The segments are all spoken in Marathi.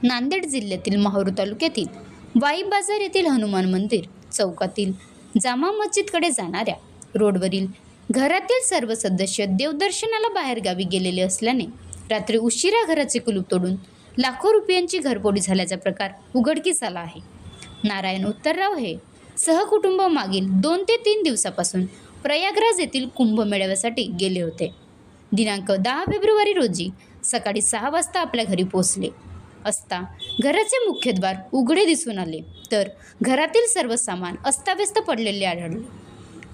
नांदेड जिल्ह्यातील माहूर तालुक्यातील वाई बाजार येथील हनुमान मंदिर चौकातील जामा मस्जिदकडे जाणाऱ्या रोडवरील घरातील सर्व सदस्य देवदर्शनाला बाहेरगावी गेलेले असल्याने रात्री उशिरा घराचे कुलूप तोडून लाखो रुपयांची घरफोडी झाल्याचा प्रकार उघडकीस आला आहे। नारायण उत्तरराव हे सहकुटुंब मागील 2 ते 3 दिवसापासून प्रयागराज येथील कुंभमेळ्यासाठी गेले होते। दिनांक 10 फेब्रुवारी रोजी सकाळी 6 वाजता आपल्या घरी पोहोचले असता घराचे मुख्यद्वार उघडे दिसून आले, तर घरातील सर्व सामान अस्ताव्यस्त पडलेले आढळले।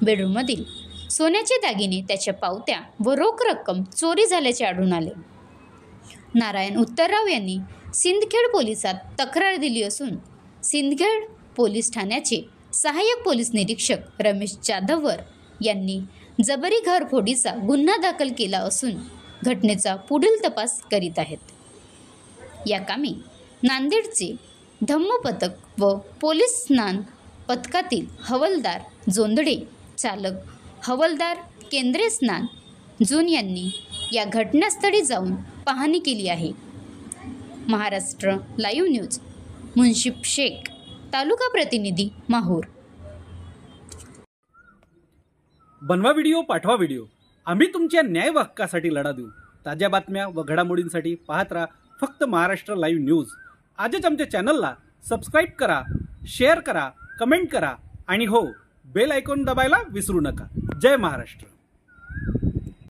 बेडरूममधील सोन्याचे दागिने, त्याच्या पावत्या व रोख रक्कम चोरी झाल्याचे आढळून आले। नारायण उत्तरराव यांनी सिंदखेड पोलिसात तक्रार दिली असून सिंदखेड पोलीस ठाण्याचे सहाय्यक पोलीस निरीक्षक रमेश जाधवर यांनी जबरी घरफोडीचा गुन्हा दाखल केला असून घटनेचा पुढील तपास करीत आहेत। या कामी नांदेडचे धम्म पथक व पोलीस स्नान पथकातील हवालदार जोंधळे, चालक हवालदार केंद्रे स्नान जून यांनी या घटनास्थळी जाऊन पाहणी केली आहे। महाराष्ट्र लाईव्ह न्यूज, मुन्शिफ शेख, तालुका प्रतिनिधी माहूर। बनवा व्हिडिओ, पाठवा व्हिडिओ, आम्ही तुमच्या न्याय व हक्कासाठी लढा देऊ। ताज्या बातम्या व घडामोडींसाठी पाहत राहा फक्त महाराष्ट्र लाईव्ह न्यूज। आजच आमच्या चॅनलला सबस्क्राईब करा, शेअर करा, कमेंट करा आणि हो, बेल आयकॉन दाबायला विसरू नका। जय महाराष्ट्र।